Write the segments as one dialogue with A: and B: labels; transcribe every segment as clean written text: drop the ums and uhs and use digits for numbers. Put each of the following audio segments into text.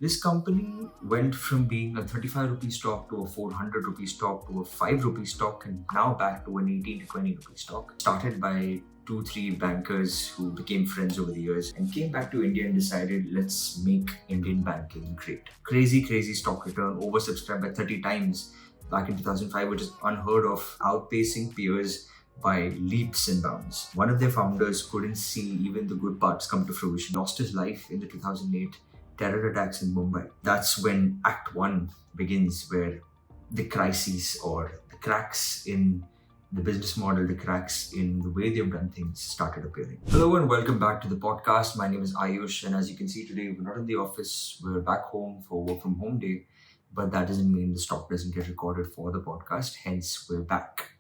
A: This company went from being a 35 rupee stock to a 400 rupee stock to a 5 rupee stock and now back to an 18 to 20 rupee stock. Started by two, three bankers who became friends over the years and came back to India and decided, let's make Indian banking great. Crazy, crazy stock return, oversubscribed by 30 times back in 2005, which is unheard of, outpacing peers by leaps and bounds. One of their founders couldn't see even the good parts come to fruition, lost his life in the 2008 terror attacks in Mumbai. That's when Act 1 begins, where the crises or the cracks in the business model, the cracks in the way they've done things started appearing. Hello and welcome back to the podcast. My name is Ayush, and as you can see today, we're not in the office, we're back home for work from home day, but that doesn't mean the stock doesn't get recorded for the podcast, hence, we're back.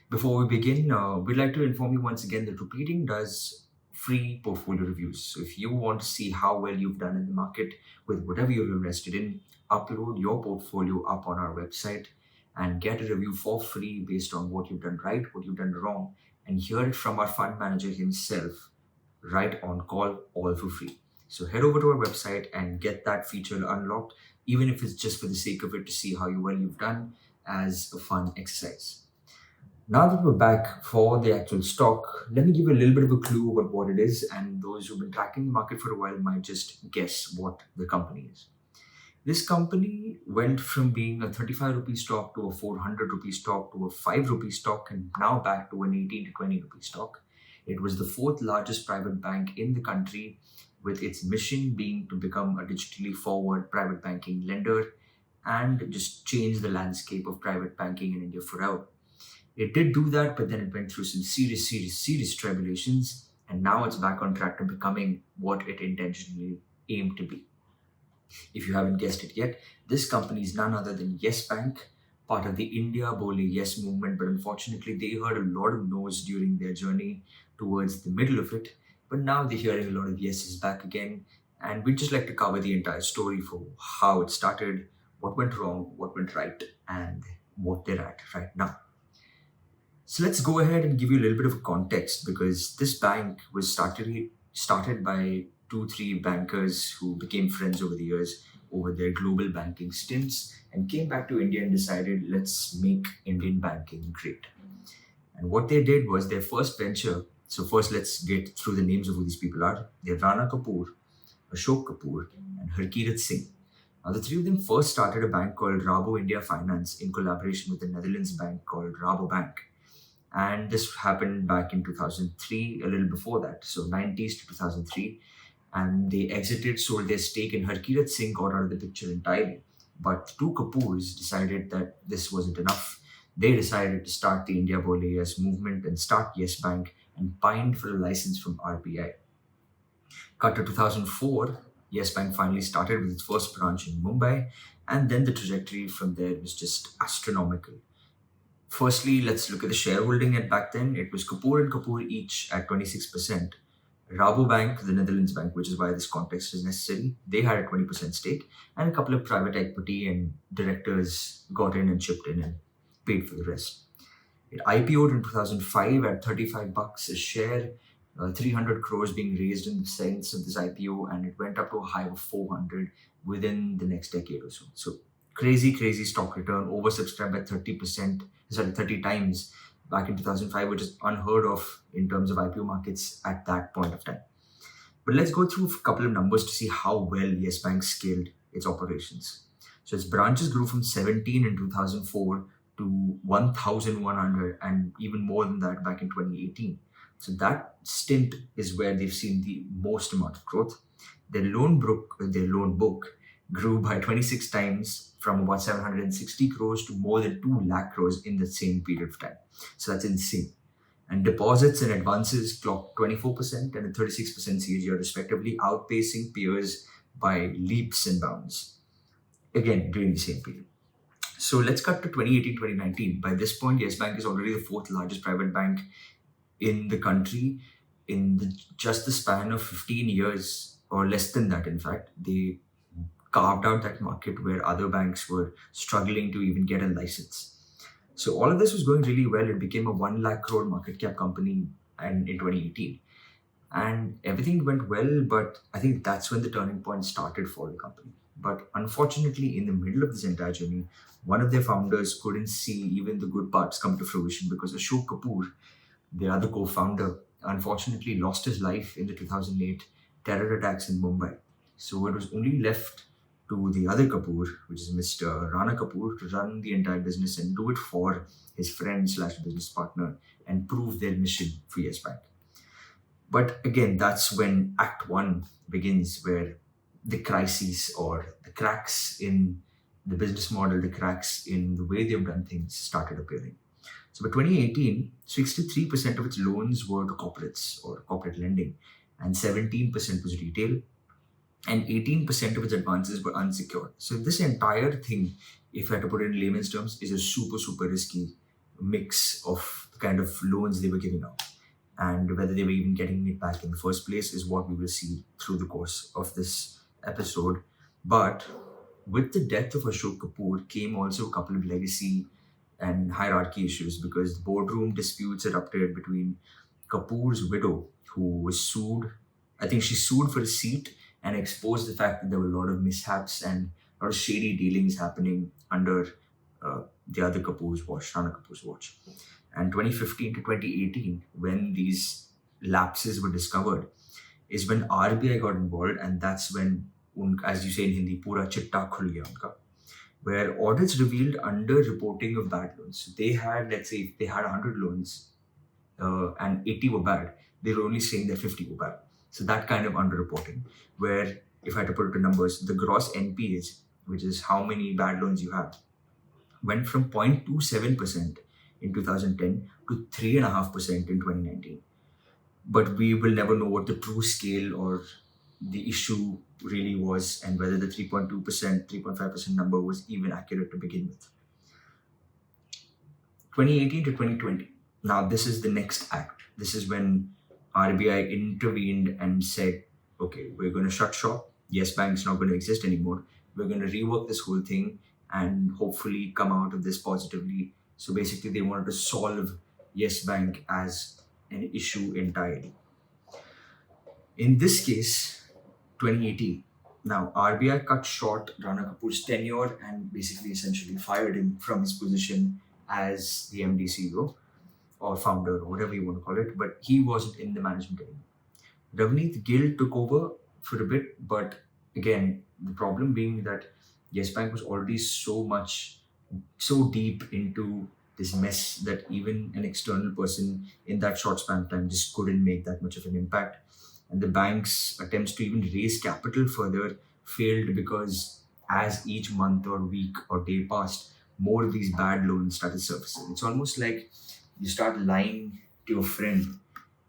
A: Before we begin, we'd like to inform you once again that Rupeeting does free portfolio reviews. So if you want to see how well you've done in the market with whatever you've invested in, upload your portfolio up on our website and get a review for free based on what you've done right, what you've done wrong, and hear it from our fund manager himself right on call, all for free. So head over to our website and get that feature unlocked, even if it's just for the sake of it to see how well you've done as a fun exercise. Now that we're back for the actual stock, let me give you a little bit of a clue about what it is, and those who've been tracking the market for a while might just guess what the company is. This company went from being a 35 rupee stock to a 400 rupee stock to a 5 rupee stock and now back to an 18 to 20 rupee stock. It was the fourth largest private bank in the country, with its mission being to become a digitally forward private banking lender and just change the landscape of private banking in India forever. It did do that, but then it went through some serious tribulations, and now it's back on track to becoming what it intentionally aimed to be. If you haven't guessed it yet, this company is none other than Yes Bank, part of the India Bole Yes movement, but unfortunately they heard a lot of no's during their journey towards the middle of it, but now they're hearing a lot of yeses back again, and we'd just like to cover the entire story for how it started, what went wrong, what went right, and what they're at right now. So let's go ahead and give you a little bit of context, because this bank was started by two, three bankers who became friends over the years over their global banking stints and came back to India and decided, let's make Indian banking great. And what they did was their first venture. So first, let's get through the names of who these people are. They're Rana Kapoor, Ashok Kapoor, and Harkirat Singh. Now, the three of them first started a bank called Rabo India Finance in collaboration with a Netherlands bank called Rabobank. And this happened back in 2003, a little before that, so 90s to 2003. And they exited, sold their stake, and Harkirat Singh got out of the picture entirely. But two Kapoors decided that this wasn't enough. They decided to start the India Bole Yes movement and start Yes Bank and pined for a license from RBI. Cut to 2004, Yes Bank finally started with its first branch in Mumbai, and then the trajectory from there was just astronomical. Firstly, let's look at the shareholding at back then. It was Kapoor and Kapoor each at 26%. Rabobank, the Netherlands bank, which is why this context is necessary, they had a 20% stake, and a couple of private equity and directors got in and chipped in and paid for the rest. It IPO'd in 2005 at 35 bucks a share, 300 crores being raised in the sense of this IPO, and it went up to a high of 400 within the next decade or so. So crazy stock return, oversubscribed by 30 times back in 2005, which is unheard of in terms of IPO markets at that point of time. But let's go through a couple of numbers to see how well Yes Bank scaled its operations. So its branches grew from 17 in 2004 to 1,100 and even more than that back in 2018. So that stint is where they've seen the most amount of growth. Their loan book grew by 26 times from about 760 crores to more than 2 lakh crores in the same period of time. So that's insane. And deposits and advances clocked 24% and a 36% CAGR respectively, outpacing peers by leaps and bounds, again, during the same period. So let's cut to 2018-2019. By this point, Yes Bank is already the fourth largest private bank in the country. Just the span of 15 years, or less than that, in fact, they carved out that market where other banks were struggling to even get a license. So all of this was going really well. It became a 1 lakh crore market cap company in 2018. And everything went well, but I think that's when the turning point started for the company. But unfortunately, in the middle of this entire journey, one of their founders couldn't see even the good parts come to fruition because Ashok Kapoor, the other co-founder, unfortunately lost his life in the 2008 terror attacks in Mumbai. So it was only left to the other Kapoor, which is Mr. Rana Kapoor, to run the entire business and do it for his friend slash business partner and prove their mission for Yes Bank. But again, that's when Act One begins, where the crises or the cracks in the business model, the cracks in the way they've done things started appearing. So by 2018, 63% of its loans were to corporates or corporate lending, and 17% was retail, and 18% of its advances were unsecured. So this entire thing, if I had to put it in layman's terms, is a super, super risky mix of the kind of loans they were giving out. And whether they were even getting it back in the first place is what we will see through the course of this episode. But with the death of Ashok Kapoor came also a couple of legacy and hierarchy issues because the boardroom disputes erupted between Kapoor's widow, who was sued. I think she sued for a seat and exposed the fact that there were a lot of mishaps and a lot of shady dealings happening under the other Kapoor's watch, Rana Kapoor's watch. And 2015 to 2018, when these lapses were discovered, is when RBI got involved, and that's when, as you say in Hindi, pura chitta khul gaya unka, where audits revealed under-reporting of bad loans. So they had, let's say, if they had 100 loans and 80 were bad, they were only saying that 50 were bad. So that kind of under-reporting, where if I had to put it to numbers, the gross NPAs, which is how many bad loans you have, went from 0.27% in 2010 to 3.5% in 2019. But we will never know what the true scale or the issue really was and whether the 3.2%, 3.5% number was even accurate to begin with. 2018 to 2020. Now, this is the next act. This is when RBI intervened and said, okay, we're going to shut shop. Yes Bank is not going to exist anymore. We're going to rework this whole thing and hopefully come out of this positively. So basically, they wanted to solve Yes Bank as an issue entirely. In this case, 2018, now RBI cut short Rana Kapoor's tenure and basically essentially fired him from his position as the MD CEO or founder or whatever you want to call it, but he wasn't in the management anymore. Ravneet Gill took over for a bit, but again, the problem being that Yes Bank was already so deep into this mess that even an external person in that short span of time just couldn't make that much of an impact. And the bank's attempts to even raise capital further failed because as each month or week or day passed, more of these bad loans started surfacing. It's almost like you start lying to your friend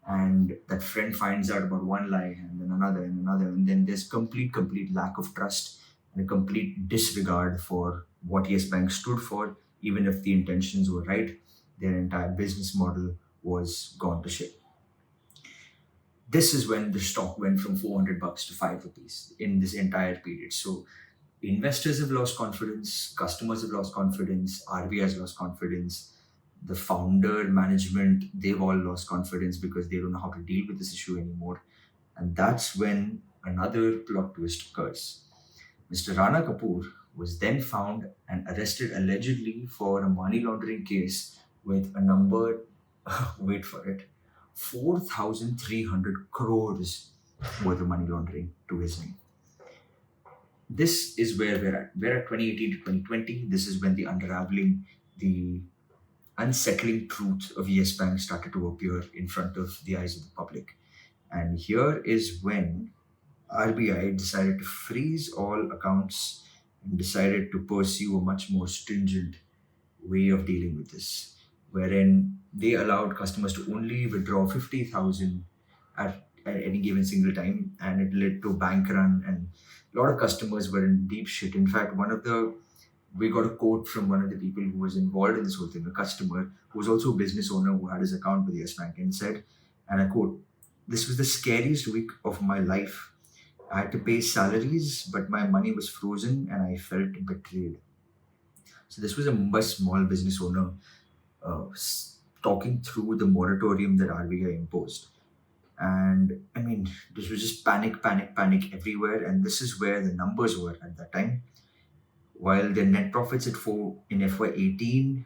A: and that friend finds out about one lie and then another, and then there's complete lack of trust and a complete disregard for what Yes Bank stood for. Even if the intentions were right, their entire business model was gone to shit. This is when the stock went from 400 bucks to 5 rupees in this entire period. So investors have lost confidence, customers have lost confidence, RBI has lost confidence, the founder management, they've all lost confidence because they don't know how to deal with this issue anymore. And that's when another plot twist occurs. Mr. Rana Kapoor was then found and arrested allegedly for a money laundering case with a number, wait for it, 4,300 crores worth of money laundering to his name. This is where we're at. We're at 2018 to 2020. This is when the unraveling, the unsettling truth of Yes Bank started to appear in front of the eyes of the public. And here is when RBI decided to freeze all accounts and decided to pursue a much more stringent way of dealing with this, wherein they allowed customers to only withdraw 50,000 at any given single time, and it led to bank run, and a lot of customers were in deep shit. In fact, we got a quote from one of the people who was involved in this whole thing, a customer who was also a business owner who had his account with Yes Bank, and said, and I quote, "This was the scariest week of my life. I had to pay salaries, but my money was frozen and I felt betrayed." So this was a Mumbai small business owner talking through the moratorium that RBI imposed. And I mean, this was just panic, panic, panic everywhere. And this is where the numbers were at that time. While the net profits at four in FY18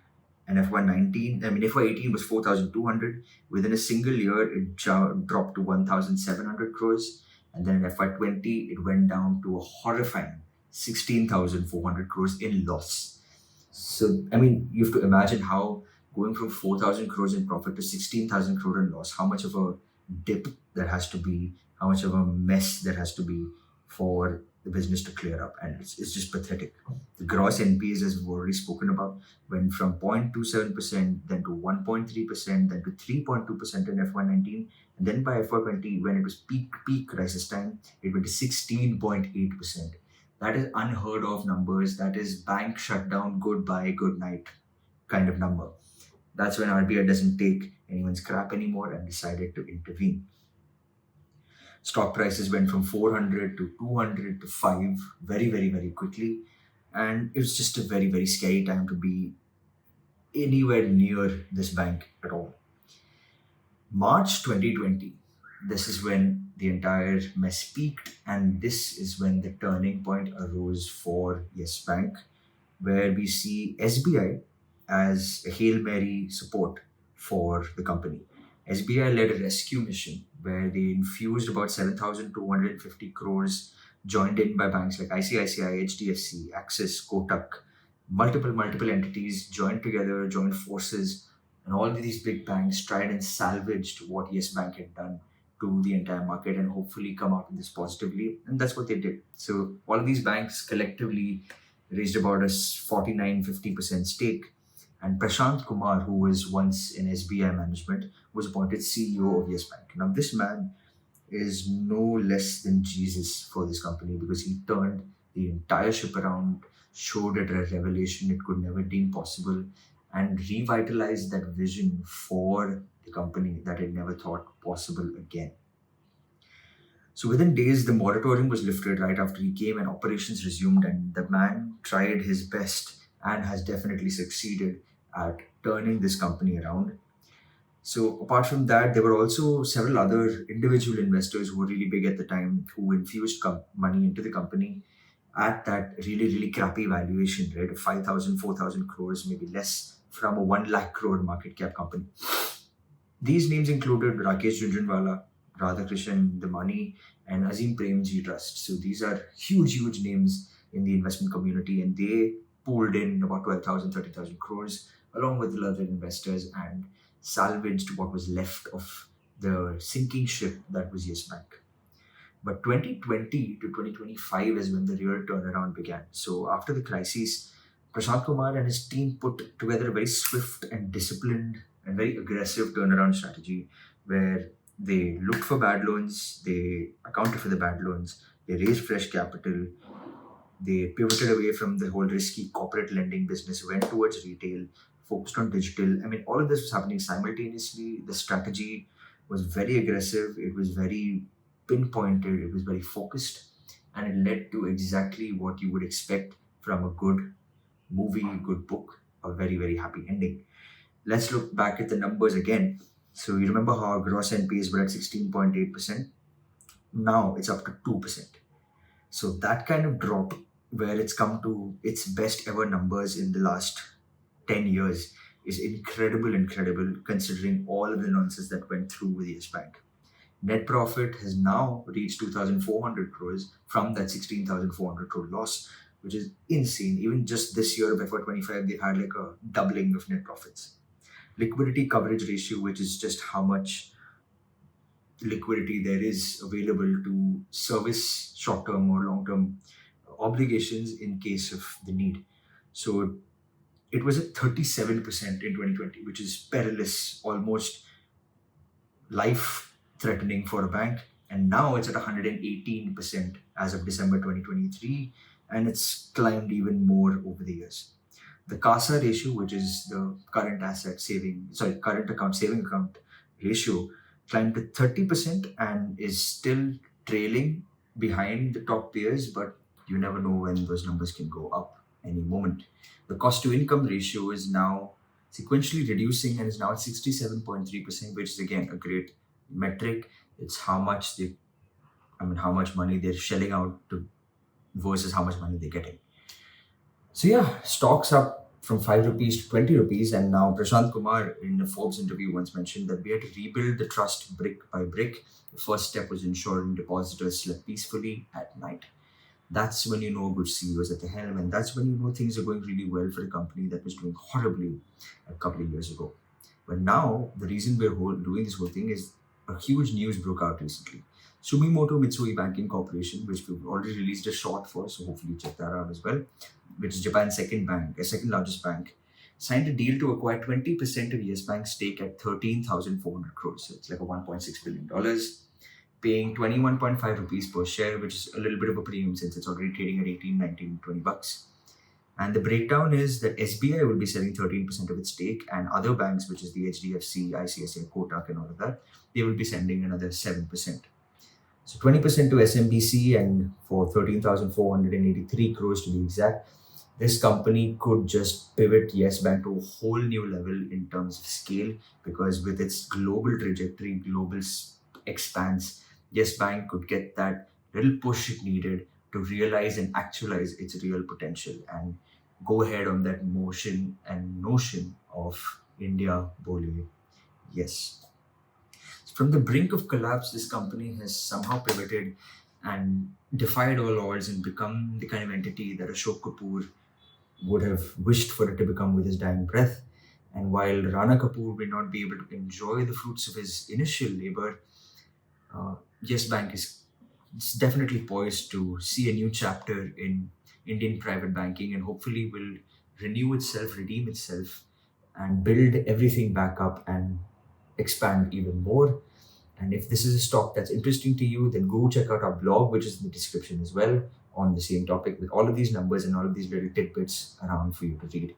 A: and FY19, I mean, FY18 was 4,200. Within a single year, it dropped to 1,700 crores. And then in FY20, it went down to a horrifying 16,400 crores in loss. So, I mean, you have to imagine how going from 4,000 crores in profit to 16,000 crore in loss, how much of a dip there has to be, how much of a mess there has to be for the business to clear up. And it's just pathetic. The gross NPAs, as we've already spoken about, went from 0.27%, then to 1.3%, then to 3.2% in FY19. And then by FY20, when it was peak crisis time, it went to 16.8%. That is unheard of numbers. That is bank shutdown, goodbye, good night kind of number. That's when RBI doesn't take anyone's crap anymore and decided to intervene. Stock prices went from 400 to 200 to 5 very, very, very quickly. And it was just a very, very scary time to be anywhere near this bank at all. March 2020, this is when the entire mess peaked, and this is when the turning point arose for Yes Bank, where we see SBI as a Hail Mary support for the company. SBI led a rescue mission where they infused about 7,250 crores, joined in by banks like ICICI, HDFC, Axis, Kotak, multiple entities joined together, joined forces, and all of these big banks tried and salvaged what Yes Bank had done to the entire market and hopefully come out of this positively. And that's what they did. So all of these banks collectively raised about a 49-50% stake. And Prashant Kumar, who was once in SBI management, was appointed CEO of Yes Bank. Now, this man is no less than Jesus for this company because he turned the entire ship around, showed it a revelation it could never deem possible, and revitalized that vision for the company that it never thought possible again. So within days, the moratorium was lifted right after he came and operations resumed, and the man tried his best and has definitely succeeded at turning this company around. So apart from that, there were also several other individual investors who were really big at the time who infused money into the company at that really, really crappy valuation, right? Of 5,000, 4,000 crores, maybe less from a 1 lakh crore market cap company. These names included Rakesh Jhunjhunwala, Radhakrishnan Damani, and Azim Premji Trust. So these are huge, huge names in the investment community, and they pooled in about 12,000, 30,000 crores along with the other investors and salvaged what was left of the sinking ship that was Yes Bank. But 2020 to 2025 is when the real turnaround began. So after the crisis, Prashant Kumar and his team put together a very swift and disciplined and very aggressive turnaround strategy where they looked for bad loans, they accounted for the bad loans, they raised fresh capital, they pivoted away from the whole risky corporate lending business, went towards retail, focused on digital. I mean, all of this was happening simultaneously. The strategy was very aggressive, it was very pinpointed, it was very focused, and it led to exactly what you would expect from a good movie, good book, a very, very happy ending. Let's look back at the numbers again. So you remember how our gross NPAs were at 16.8%? Now it's up to 2%. So that kind of drop where it's come to its best ever numbers in the last 10 years is incredible considering all of the nonsense that went through with Yes Bank. Net profit has now reached 2,400 crores from that 16,400 crore loss, which is insane. Even just this year of FY25, they've had like a doubling of net profits. Liquidity coverage ratio, which is just how much liquidity there is available to service short-term or long-term obligations in case of the need. So it was at 37% in 2020, which is perilous, almost life-threatening for a bank. And now it's at 118% as of December 2023, and it's climbed even more over the years. The CASA ratio, which is the current account saving account ratio, climbed to 30% and is still trailing behind the top peers, but you never know when those numbers can go up any moment. The cost to income ratio is now sequentially reducing and is now at 67.3%, which is again a great metric. It's how much money they're shelling out to versus how much money they're getting. So yeah, stocks up from 5 rupees to 20 rupees, and now Prashant Kumar in a Forbes interview once mentioned that we had to rebuild the trust brick by brick. The first step was ensuring depositors slept peacefully at night. That's when you know a good CEO is at the helm, and that's when you know things are going really well for a company that was doing horribly a couple of years ago. But now, the reason doing this whole thing is a huge news broke out recently. Sumitomo Mitsui Banking Corporation, which we've already released a short for, so hopefully check that out as well, which is Japan's second largest bank, signed a deal to acquire 20% of Yes Bank's stake at 13,400 crores. So it's like a $1.6 billion, paying 21.5 rupees per share, which is a little bit of a premium since it's already trading at 18, 19, 20 bucks. And the breakdown is that SBI will be selling 13% of its stake, and other banks, which is the HDFC, ICICI, Kotak, and all of that, they will be sending another 7%. So 20% to SMBC, and for 13,483 crores to be exact, this company could just pivot Yes Bank to a whole new level in terms of scale, because with its global trajectory, expanse, Yes Bank could get that little push it needed to realize and actualize its real potential and go ahead on that motion and notion of India Bole. Yes. From the brink of collapse, this company has somehow pivoted and defied all odds and become the kind of entity that Ashok Kapoor would have wished for it to become with his dying breath. And while Rana Kapoor may not be able to enjoy the fruits of his initial labor, Yes Bank is definitely poised to see a new chapter in Indian private banking, and hopefully will renew itself, redeem itself, and build everything back up and expand even more. And if this is a stock that's interesting to you, then go check out our blog, which is in the description as well, on the same topic with all of these numbers and all of these little tidbits around for you to read.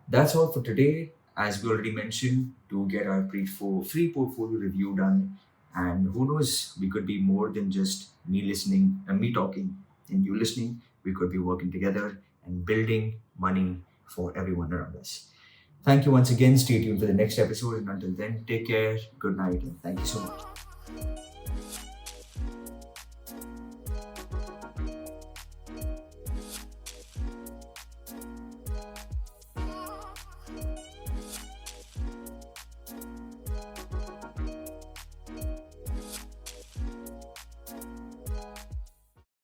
A: That's all for today. As we already mentioned, to get our free portfolio review done. And who knows, we could be more than just me listening and me talking and you listening. We could be working together and building money for everyone around us. Thank you once again. Stay tuned for the next episode. And until then, take care, good night, and thank you so much.